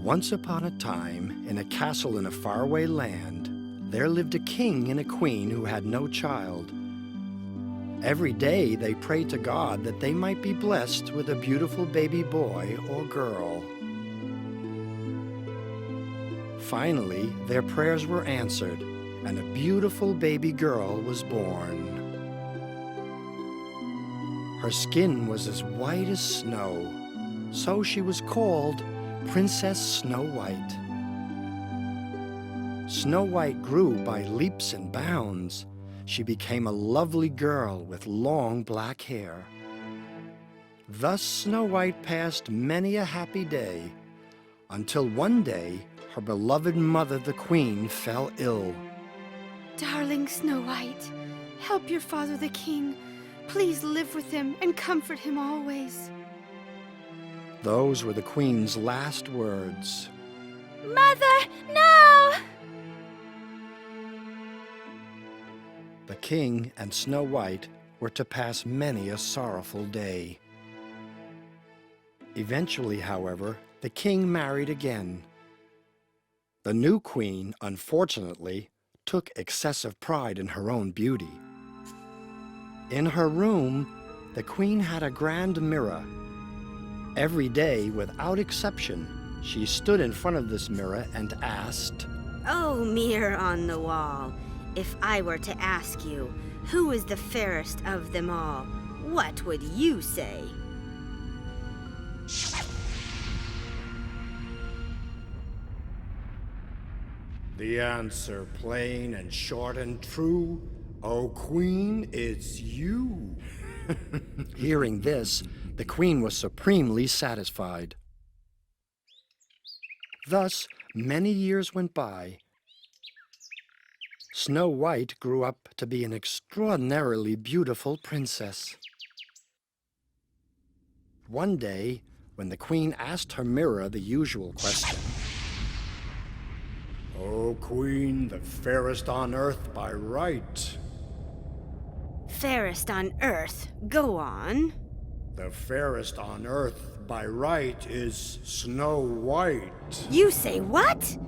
Once upon a time, in a castle in a faraway land, there lived a king and a queen who had no child. Every day they prayed to God that they might be blessed with a beautiful baby boy or girl. Finally, their prayers were answered, and a beautiful baby girl was born. Her skin was as white as snow, so she was called Princess Snow White. Snow White grew by leaps and bounds. She became a lovely girl with long black hair. Thus Snow White passed many a happy day, until one day her beloved mother, the Queen, fell ill. Darling Snow White, help your father the king. Please live with him and comfort him always. Those were the Queen's last words. Mother, no! The King and Snow White were to pass many a sorrowful day. Eventually, however, the King married again. The new Queen, unfortunately, took excessive pride in her own beauty. In her room, the Queen had a grand mirror. Every day, without exception, she stood in front of this mirror and asked, "Oh, mirror on the wall, if I were to ask you, who is the fairest of them all, what would you say?" "The answer, plain and short and true, O Queen, it's you." Hearing this, the Queen was supremely satisfied. Thus, many years went by. Snow White grew up to be an extraordinarily beautiful princess. One day, when the Queen asked her mirror the usual question, "O Queen, the fairest on earth by right." Fairest on earth, go on. "The fairest on earth by right is Snow White." You say what?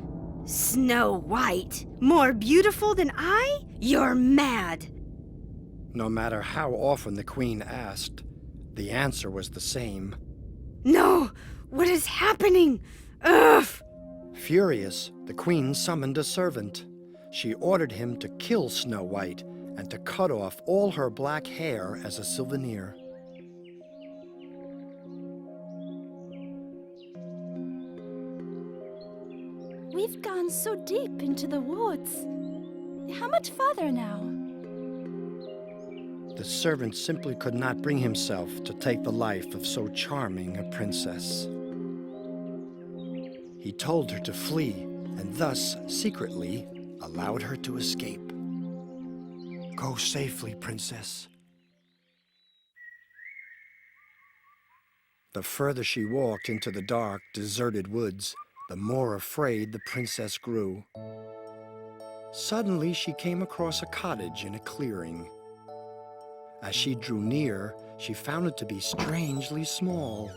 Snow White? More beautiful than I? You're mad. No matter how often the Queen asked, the answer was the same. No! What is happening? Ugh! Furious, the Queen summoned a servant. She ordered him to kill Snow White and to cut off all her black hair as a souvenir. We've gone so deep into the woods. How much farther now? The servant simply could not bring himself to take the life of so charming a princess. He told her to flee, and thus, secretly, allowed her to escape. "Go safely, princess." The further she walked into the dark, deserted woods, the more afraid the princess grew. Suddenly, she came across a cottage in a clearing. As she drew near, she found it to be strangely small.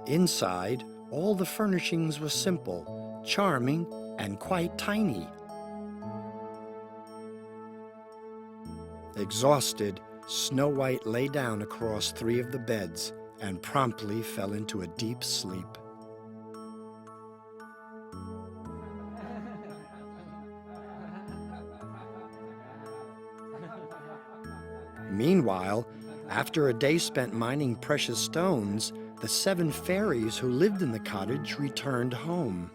Inside, all the furnishings were simple, charming, and quite tiny. Exhausted, Snow White lay down across 3 of the beds and promptly fell into a deep sleep. Meanwhile, after a day spent mining precious stones, the 7 fairies who lived in the cottage returned home.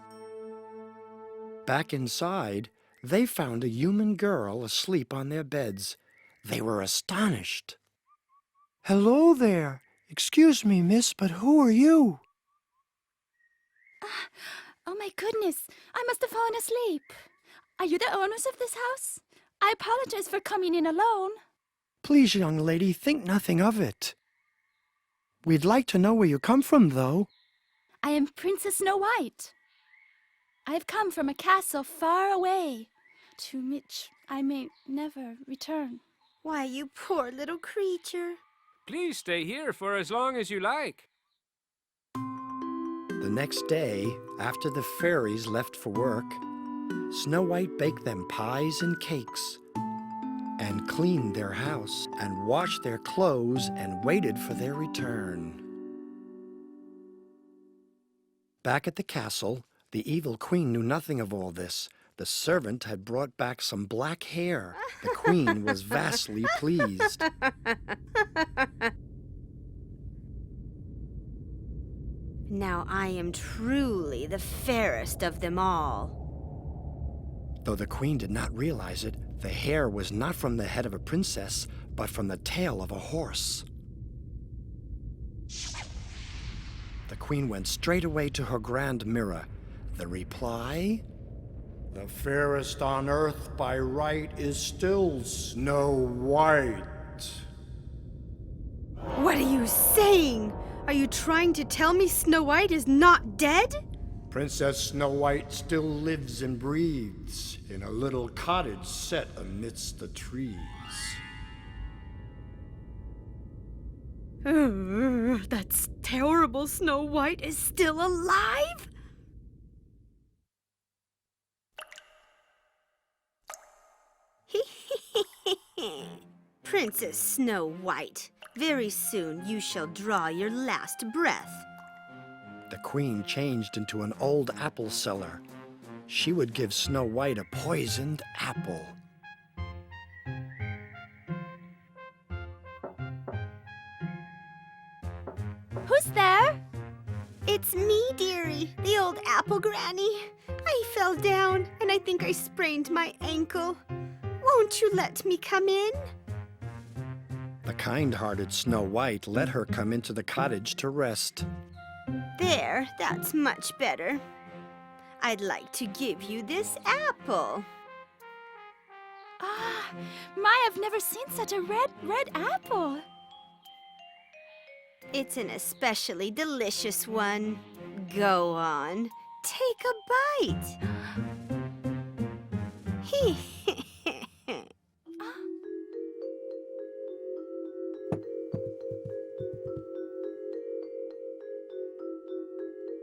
Back inside, they found a human girl asleep on their beds. They were astonished. "Hello there. Excuse me, miss, but who are you?" Oh my goodness, I must have fallen asleep. Are you the owners of this house? I apologize for coming in alone. "Please, young lady, think nothing of it. We'd like to know where you come from, though." I am Princess Snow White. I have come from a castle far away, to which I may never return. Why, you poor little creature. Please stay here for as long as you like. The next day, after the fairies left for work, Snow White baked them pies and cakes, and cleaned their house, and washed their clothes, and waited for their return. Back at the castle, the evil queen knew nothing of all this. The servant had brought back some black hair. The queen was vastly pleased. Now I am truly the fairest of them all. Though the queen did not realize it, the hair was not from the head of a princess, but from the tail of a horse. The queen went straight away to her grand mirror. The reply? The fairest on earth by right is still Snow White. What are you saying? Are you trying to tell me Snow White is not dead? Princess Snow White still lives and breathes in a little cottage set amidst the trees. That's terrible. Snow White is still alive? Princess Snow White, very soon you shall draw your last breath. The queen changed into an old apple seller. She would give Snow White a poisoned apple. Who's there? It's me, dearie, the old apple granny. I fell down and I think I sprained my ankle. Won't you let me come in? The kind-hearted Snow White let her come into the cottage to rest. There, that's much better. I'd like to give you this apple. Ah, I've never seen such a red apple. It's an especially delicious one. Go on, take a bite.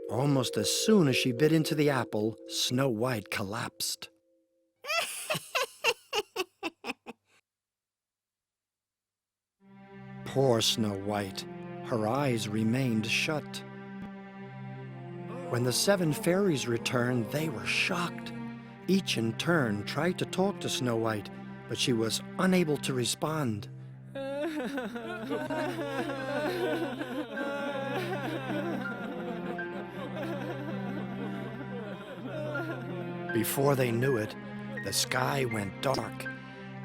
Almost as soon as she bit into the apple, Snow White collapsed. Poor Snow White. Her eyes remained shut. When the 7 fairies returned, they were shocked. Each in turn tried to talk to Snow White, but she was unable to respond. Before they knew it, the sky went dark,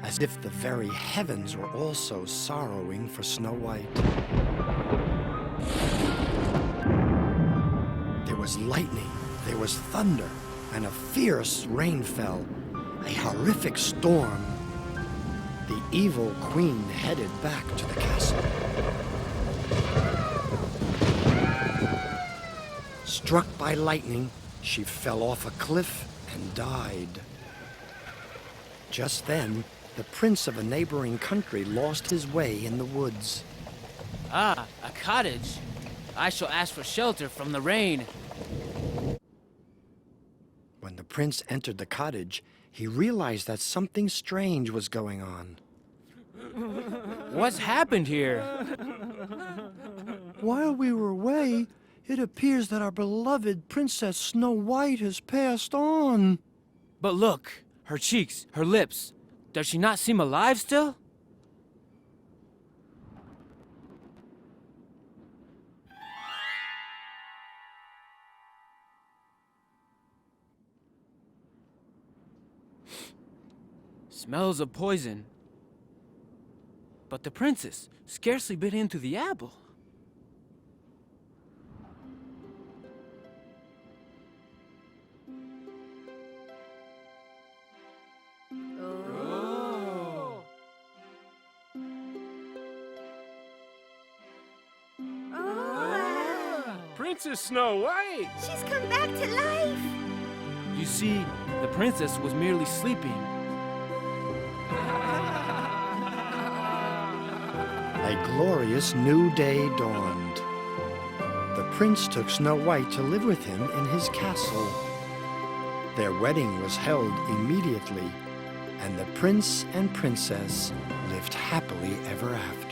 as if the very heavens were also sorrowing for Snow White. There was lightning, there was thunder, and a fierce rain fell. A horrific storm. The evil queen headed back to the castle. Struck by lightning, she fell off a cliff and died. Just then, the prince of a neighboring country lost his way in the woods. Ah, a cottage. I shall ask for shelter from the rain. When the prince entered the cottage, he realized that something strange was going on. What's happened here? While we were away, it appears that our beloved Princess Snow White has passed on. But look, her cheeks, her lips. Does she not seem alive still? Smells of poison. But the princess scarcely bit into the apple. Princess Snow White! She's come back to life. You see, the princess was merely sleeping. A glorious new day dawned. The prince took Snow White to live with him in his castle. Their wedding was held immediately, and the prince and princess lived happily ever after.